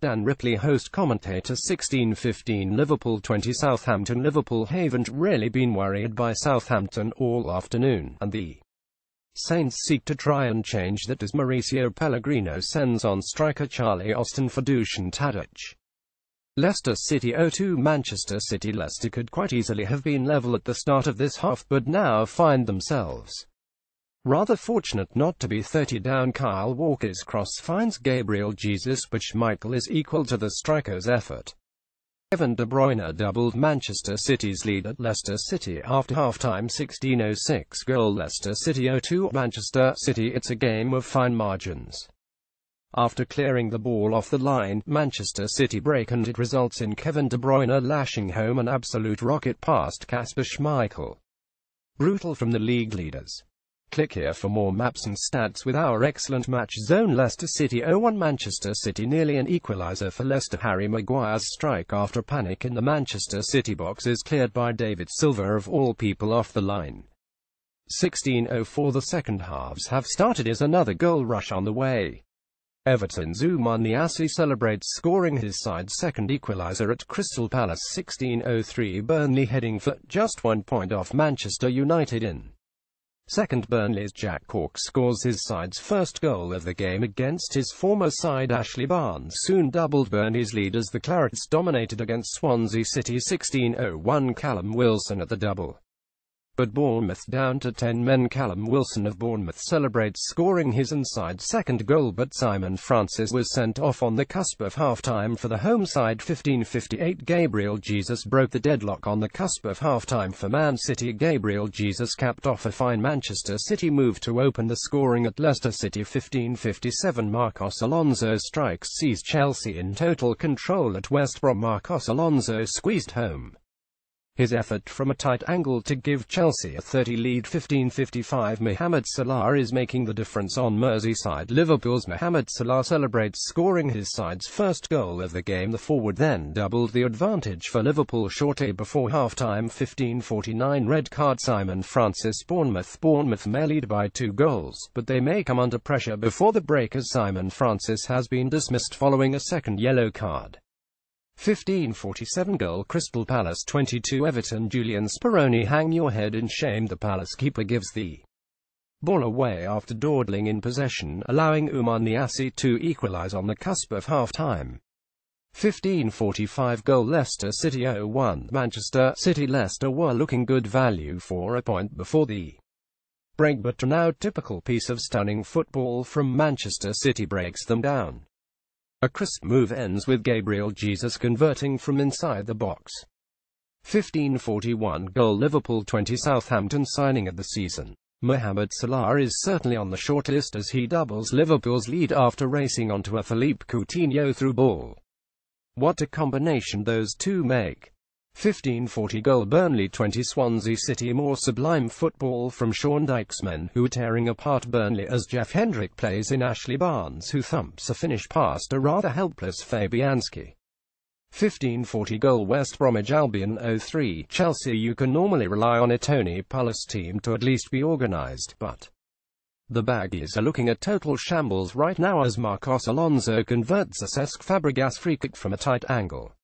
Dan Ripley, host commentator. 16:15 Liverpool 20 Southampton. Liverpool haven't really been worried by Southampton all afternoon, and the Saints seek to try and change that as Mauricio Pellegrino sends on striker Charlie Austin for Dusan Tadic. Leicester City 0-2 Manchester City. Leicester could quite easily have been level at the start of this half, but now find themselves rather fortunate not to be 30 down. Kyle Walker's cross finds Gabriel Jesus, but Schmeichel is equal to the striker's effort. Kevin De Bruyne doubled Manchester City's lead at Leicester City after half-time. 16:06 goal Leicester City 0-2 Manchester City. It's a game of fine margins. After clearing the ball off the line, Manchester City break, and it results in Kevin De Bruyne lashing home an absolute rocket past Kasper Schmeichel. Brutal from the league leaders. Click here for more maps and stats with our excellent match zone. Leicester City 0-1 Manchester City. Nearly an equaliser for Leicester. Harry Maguire's strike after panic in the Manchester City box is cleared by David Silva of all people off the line. 16:04 The second halves have started. Is another goal rush on the way. Everton's Oumar Niasse celebrates scoring his side's second equaliser at Crystal Palace. 16:03 Burnley heading for just 1 point off Manchester United in second. Burnley's Jack Cork scores his side's first goal of the game against his former side. Ashley Barnes soon doubled Burnley's lead as the Clarets dominated against Swansea City. 16:01 Callum Wilson at the double. But Bournemouth down to 10 men. Callum Wilson of Bournemouth celebrates scoring his inside second goal, but Simon Francis was sent off on the cusp of half-time for the home side. 15:58 Gabriel Jesus broke the deadlock on the cusp of half-time for Man City. Gabriel Jesus capped off a fine Manchester City move to open the scoring at Leicester City. 15:57 Marcos Alonso's strikes sees Chelsea in total control at West Brom. Marcos Alonso squeezed home his effort from a tight angle to give Chelsea a 30 lead. 15:55 Mohamed Salah is making the difference on Merseyside. Liverpool's Mohamed Salah celebrates scoring his side's first goal of the game. The forward then doubled the advantage for Liverpool shortly before half-time. 15:49 Red card Simon Francis. Bournemouth may lead by 2 goals, but they may come under pressure before the break as Simon Francis has been dismissed following a second yellow card. 15:47 goal Crystal Palace 22 Everton. Julian Speroni. Hang your head in shame. The Palace keeper gives the ball away after dawdling in possession, allowing Oumar Niasse to equalise on the cusp of half-time. 15:45 goal Leicester City 0-1 Manchester City. Leicester were looking good value for a point before the break, but a now typical piece of stunning football from Manchester City breaks them down. A crisp move ends with Gabriel Jesus converting from inside the box. 15:41 goal Liverpool 20 Southampton. Signing of the season. Mohamed Salah is certainly on the short list as he doubles Liverpool's lead after racing onto a Philippe Coutinho through ball. What a combination those two make. 15:40 goal Burnley 20 Swansea City. More sublime football from Sean Dyche's men, who are tearing apart Burnley as Jeff Hendrick plays in Ashley Barnes, who thumps a finish past a rather helpless Fabianski. 15:40 goal West Bromwich Albion 0-3 Chelsea. You can normally rely on a Tony Pulis team to at least be organised, but the Baggies are looking at total shambles right now as Marcos Alonso converts a Cesc Fabregas free kick from a tight angle.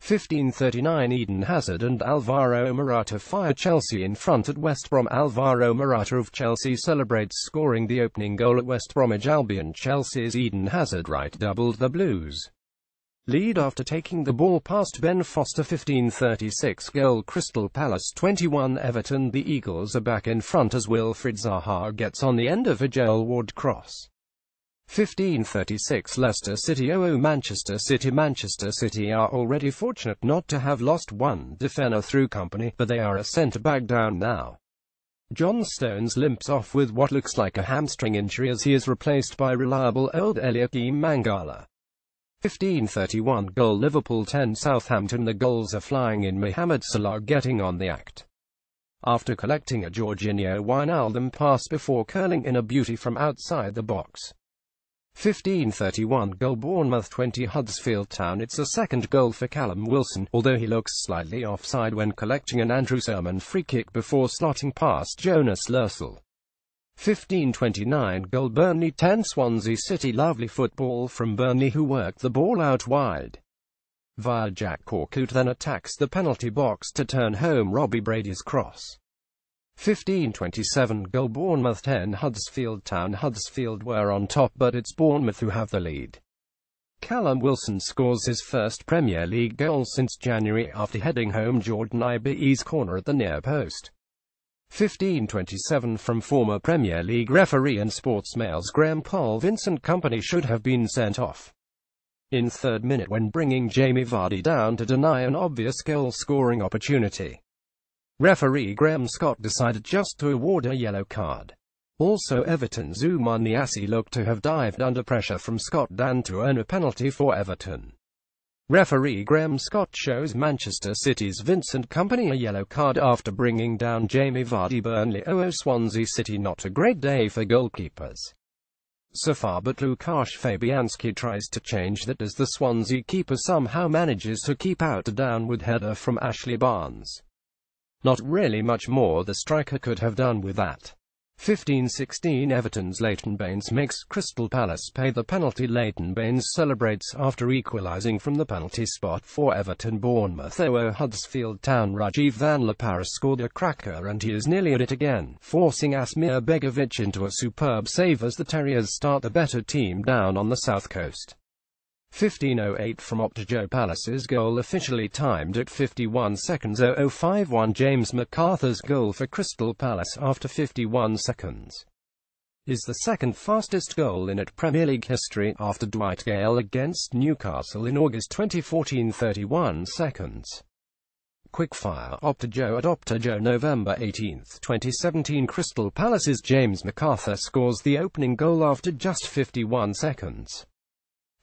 15:39 Eden Hazard and Alvaro Morata fire Chelsea in front at West Brom. Alvaro Morata of Chelsea celebrates scoring the opening goal at West Bromwich Albion. Chelsea's Eden Hazard right doubled the Blues' lead after taking the ball past Ben Foster. 15:36 goal Crystal Palace 21 Everton. The Eagles are back in front as Wilfried Zaha gets on the end of a Joel Ward cross. 15:36 Leicester City 0-0 Manchester City. Manchester City are already fortunate not to have lost one defender through company, but they are a centre-back down now. John Stones limps off with what looks like a hamstring injury as he is replaced by reliable old Eliakim Mangala. 15:31 goal Liverpool 10 Southampton. The goals are flying in. Mohamed Salah getting on the act after collecting a Jorginho Wijnaldum pass before curling in a beauty from outside the box. 15:31 goal Bournemouth 20 Huddersfield Town. It's a second goal for Callum Wilson, although he looks slightly offside when collecting an Andrew Sermon free kick before slotting past Jonas Lössl. 15:29 goal Burnley 10 Swansea City. Lovely football from Burnley, who worked the ball out wide via Jack Corcout, then attacks the penalty box to turn home Robbie Brady's cross. 15:27 goal Bournemouth 10 Huddersfield Town. Huddersfield were on top, but it's Bournemouth who have the lead. Callum Wilson scores his first Premier League goal since January after heading home Jordan Ibe's corner at the near post. 15:27 from former Premier League referee and Sportsmail's Graham Paul. Vincent Kompany should have been sent off in third minute when bringing Jamie Vardy down to deny an obvious goal-scoring opportunity. Referee Graham Scott decided just to award a yellow card. Also, Everton's Oumar Niasse looked to have dived under pressure from Scott Dan to earn a penalty for Everton. Referee Graham Scott shows Manchester City's Vincent Kompany a yellow card after bringing down Jamie Vardy. Burnley 0 Swansea City. Not a great day for goalkeepers so far, but Łukasz Fabianski tries to change that as the Swansea keeper somehow manages to keep out a downward header from Ashley Barnes. Not really much more the striker could have done with that. 15:16 Everton's Leighton Baines makes Crystal Palace pay the penalty. Leighton Baines celebrates after equalising from the penalty spot for Everton. Bournemouth 0 Huddersfield Town. Rajiv Van La Parra scored a cracker, and he is nearly at it again, forcing Asmir Begovic into a superb save as the Terriers start a better team down on the south coast. 15:08 from Optajo. Palace's goal officially timed at 51 seconds. 0051 James McArthur's goal for Crystal Palace after 51 seconds is the second fastest goal in Premier League history, after Dwight Gale against Newcastle in August 2014, 31 seconds. Quickfire Optajo at Optajo. November 18, 2017 Crystal Palace's James McArthur scores the opening goal after just 51 seconds.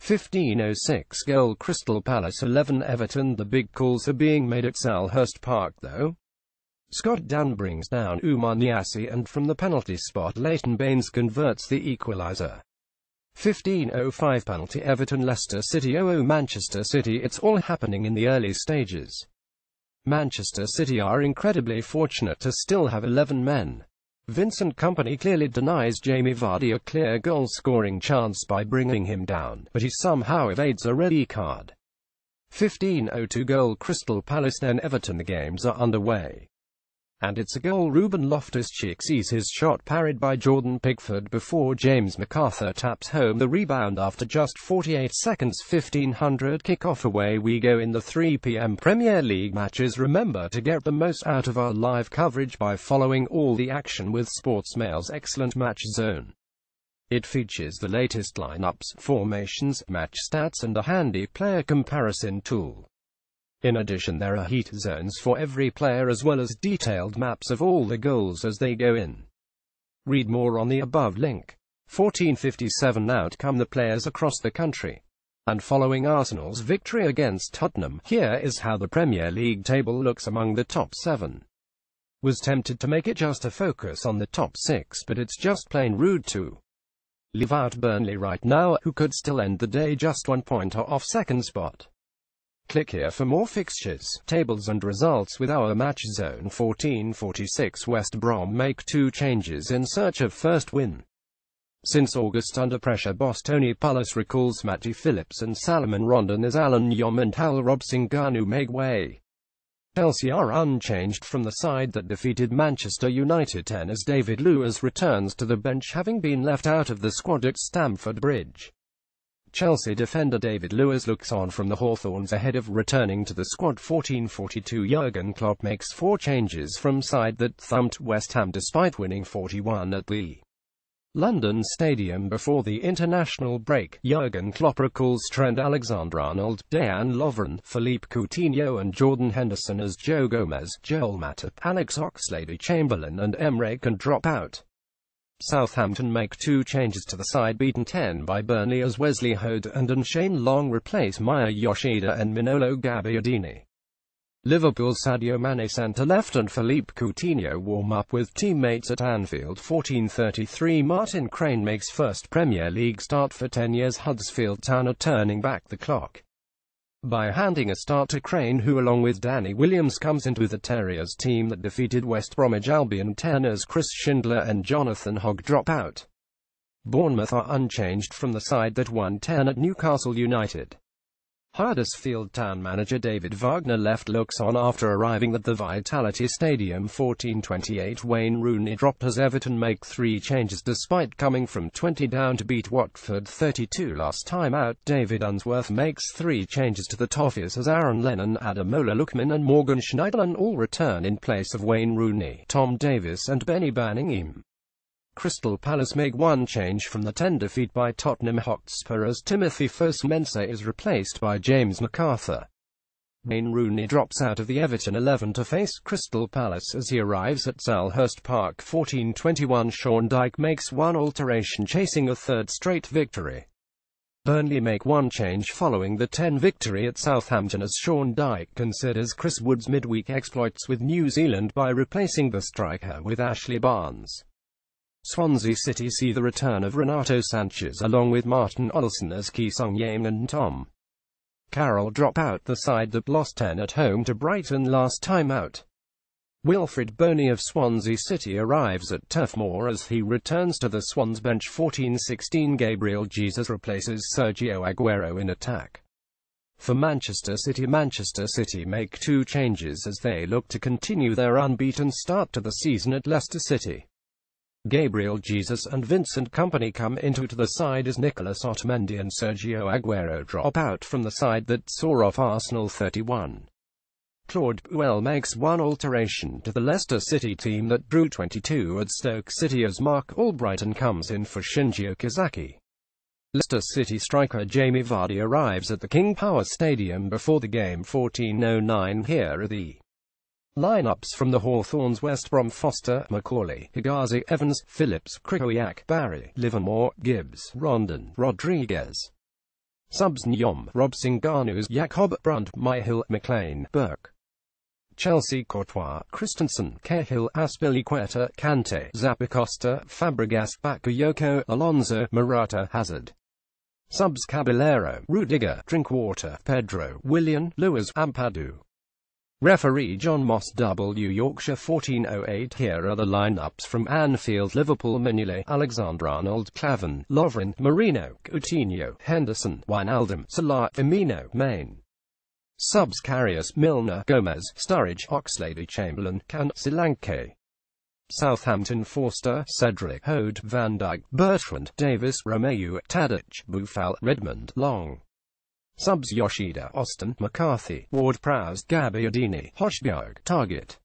15:06 goal Crystal Palace 11 Everton. The big calls are being made at Selhurst Park though. Scott Dan brings down Oumar Niasse, and from the penalty spot Leighton Baines converts the equaliser. 15:05 penalty Everton Leicester City 0 Manchester City. It's all happening in the early stages. Manchester City are incredibly fortunate to still have 11 men. Vincent Kompany clearly denies Jamie Vardy a clear goal-scoring chance by bringing him down, but he somehow evades a red card. 15:02 goal Crystal Palace then Everton. The games are underway, and it's a goal. Ruben Loftus-Cheek sees his shot parried by Jordan Pickford before James McArthur taps home the rebound after just 48 seconds. 1500 kick-off. Away we go in the 3 p.m. Premier League matches. Remember to get the most out of our live coverage by following all the action with Sportsmail's excellent Match Zone. It features the latest lineups, formations, match stats, and a handy player comparison tool. In addition, there are heat zones for every player as well as detailed maps of all the goals as they go in. Read more on the above link. 14:57 out come the players across the country. And following Arsenal's victory against Tottenham, here is how the Premier League table looks among the top 7. Was tempted to make it just a focus on the top 6, but it's just plain rude to leave out Burnley right now, who could still end the day just 1 point off second spot. Click here for more fixtures, tables and results with our Match Zone. 14:46 West Brom make 2 changes in search of first win since August. Under pressure, boss Tony Pulis recalls Matty Phillips and Salomon Rondon as Alan Yom and Hal Robson-Ganu make way. Chelsea are unchanged from the side that defeated Manchester United 10 as David Luiz returns to the bench, having been left out of the squad at Stamford Bridge. Chelsea defender David Luiz looks on from the Hawthorns ahead of returning to the squad. 14:42 Jurgen Klopp makes 4 changes from side that thumped West Ham despite winning 41 at the London Stadium before the international break. Jurgen Klopp recalls Trent Alexander-Arnold, Dejan Lovren, Philippe Coutinho and Jordan Henderson as Joe Gomez, Joel Matip, Alex Oxlade-Chamberlain and Emre Can drop out. Southampton make 2 changes to the side beaten 10 by Burnley as Wesley Hoddle and Shane Long replace Maya Yoshida and Manolo Gabbiadini. Liverpool's Sadio Mane centre-left and Philippe Coutinho warm up with teammates at Anfield. 14:33 Martin Crane makes first Premier League start for 10 years. Huddersfield Town are turning back the clock. by handing a start to Crane, who along with Danny Williams comes into the Terriers team that defeated West Bromwich Albion 10 as Chris Schindler and Jonathan Hogg drop out. Bournemouth are unchanged from the side that won 10 at Newcastle United. Huddersfield Town manager David Wagner left looks on after arriving at the Vitality Stadium 14:28. Wayne Rooney dropped as Everton make 3 changes despite coming from 20 down to beat Watford 32 last time out. David Unsworth makes 3 changes to the Toffees as Aaron Lennon, Ademola Lookman and Morgan Schneiderlin all return in place of Wayne Rooney, Tom Davies and Benny Banningham. Crystal Palace make 1 change from the 10 defeat by Tottenham Hotspur as Timothy Fosu-Mensah is replaced by James MacArthur. Wayne Rooney drops out of the Everton 11 to face Crystal Palace as he arrives at Selhurst Park 14:21. Sean Dyche makes 1 alteration chasing a 3rd straight victory. Burnley make 1 change following the 10 victory at Southampton as Sean Dyche considers Chris Wood's midweek exploits with New Zealand by replacing the striker with Ashley Barnes. Swansea City see the return of Renato Sanchez along with Martin Olsen as Ki Sung-Yuan and Tom Carroll drop out, the side that lost 10 at home to Brighton last time out. Wilfred Boney of Swansea City arrives at Turf Moor as he returns to the Swans bench 14:16. Gabriel Jesus replaces Sergio Aguero in attack. For Manchester City make 2 changes as they look to continue their unbeaten start to the season at Leicester City. Gabriel Jesus and Vincent Kompany come into the side as Nicolas Otamendi and Sergio Aguero drop out from the side that saw off Arsenal 31. Claude Puel makes 1 alteration to the Leicester City team that drew 22 at Stoke City as Mark Albrighton comes in for Shinji Okazaki. Leicester City striker Jamie Vardy arrives at the King Power Stadium before the game 14:09. Here are the lineups from the Hawthorns: West Brom: Foster, Macaulay, Higazi, Evans, Phillips, Krikowiak, Barry, Livermore, Gibbs, Rondon, Rodriguez. Subs: Nyom, Robson, Garnus, Jacob, Brunt, Myhill, McLean, Burke. Chelsea: Courtois, Christensen, Cahill, Aspilicueta, Kante, Zappacosta, Fabregas, Bakayoko, Alonso, Morata, Hazard. Subs: Caballero, Rudiger, Drinkwater, Pedro, Willian, Lewis, Ampadu. Referee John Moss. W. Yorkshire 14:08. Here are the lineups from Anfield: Liverpool: Mignolet, Alexander-Arnold, Clavan, Lovren, Marino, Coutinho, Henderson, Wijnaldum, Salah, Firmino, Maine. Subs: Karius, Milner, Gomez, Sturridge, Oxlade-Chamberlain, Can, Solanke. Southampton: Forster, Cedric, Hode, Van Dijk, Bertrand, Davis, Romeu, Tadic, Boufal, Redmond, Long. Subs: Yoshida, Austin, McCarthy, Ward-Prowse, Gabbiadini, Hochberg, Target.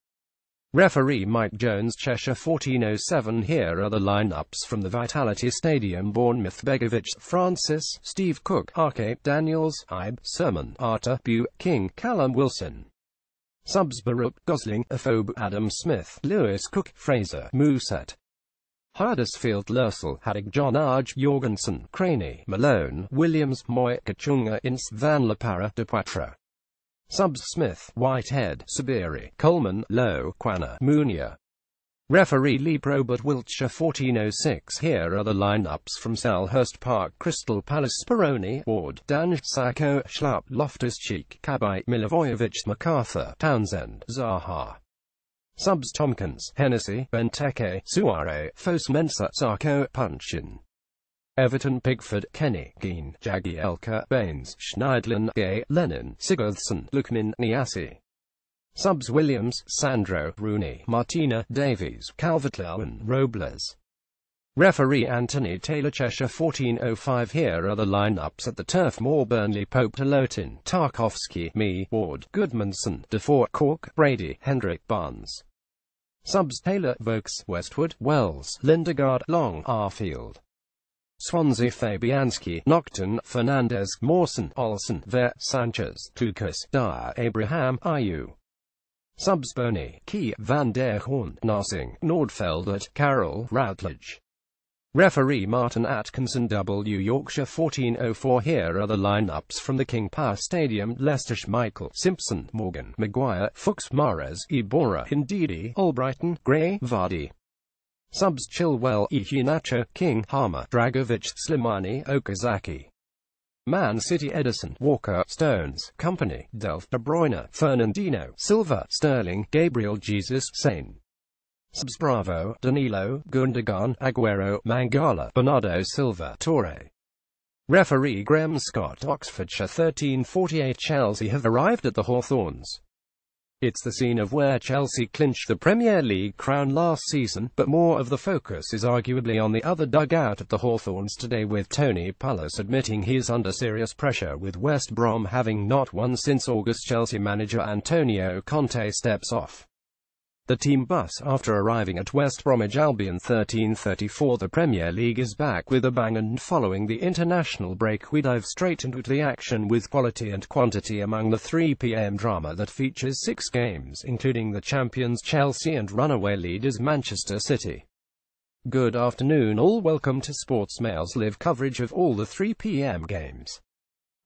Referee Mike Jones. Cheshire 14:07. Here are the lineups from the Vitality Stadium: Bournemouth: Begovic, Francis, Steve Cook, Arke, Daniels, Ibe, Sermon, Arter, Bew, King, Callum Wilson. Subs: Baruch, Gosling, Afobe, Adam Smith, Lewis Cook, Fraser, Mousset. Huddersfield: Lursel, Haddock, John Arge, Jorgensen, Craney, Malone, Williams, Moy, Kachunga, Ince, Van La Parra, De Poitre. Subs: Smith, Whitehead, Sabiri, Coleman, Lowe, Quanah, Munia. Referee Lee Probert. Wiltshire 14:06. Here are the lineups from Selhurst Park: Crystal Palace: Speroni, Ward, Danj, Sacco, Schlapp, Loftus-Cheek, Cabai, Milivojevic, MacArthur, Townsend, Zaha. Subs: Tompkins, Hennessy, Benteke, Suare, Fosu-Mensah, Sarko, Punchin. Everton: Pickford, Kenny, Keane, Jagielka, Baines, Schneidlin, Gay, Lennon, Sigurdsson, Lukman, Niassi. Subs: Williams, Sandro, Rooney, Martina, Davies, Calvert-Lewin, Robles. Referee Anthony Taylor. Cheshire 14:05. Here are the lineups at the Turf Moor: Burnley: Pope, Tolotin, Tarkowski, Mee, Ward, Goodmanson, Defoe, Cork, Brady, Hendrick, Barnes. Subs: Taylor, Vokes, Westwood, Wells, Lindegaard, Long, Arfield. Swansea: Fabianski, Nocton, Fernandez, Mawson, Olsen, Ver, Sanchez, Tukas, Dyer, Abraham, Ayew. Subs: Boney, Key, Van der Horn, Narsing, Nordfeldt, Carroll, Routledge. Referee Martin Atkinson. W. Yorkshire 14:04. Here are the lineups from the King Power Stadium: Leicestershire: Michael, Simpson, Morgan, Maguire, Fuchs, Mahrez, Iborra, Ndidi, Albrighton, Gray, Vardy. Subs: Chilwell, Iheanacho, King, Harmer, Dragovic, Slimani, Okazaki. Man City: Edison, Walker, Stones, Company, Delph, De Bruyne, Fernandinho, Silva, Sterling, Gabriel Jesus, Sane. Subs: Bravo, Danilo, Gundogan, Aguero, Mangala, Bernardo Silva, Torre. Referee: Graham Scott. Oxfordshire 1348. Chelsea have arrived at the Hawthorns. It's the scene of where Chelsea clinched the Premier League crown last season, but more of the focus is arguably on the other dugout at the Hawthorns today, with Tony Pulis admitting he is under serious pressure with West Brom having not won since August. Chelsea manager Antonio Conte steps off the team bus after arriving at West Bromwich Albion 1334. The Premier League is back with a bang, and following the international break we dive straight into the action with quality and quantity among the 3 p.m. drama that features 6 games, including the champions Chelsea and runaway leaders Manchester City. Good afternoon all, welcome to Sportsmail's live coverage of all the 3 p.m. games.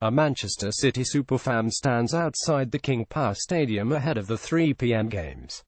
A Manchester City superfan stands outside the King Power Stadium ahead of the 3 p.m. games.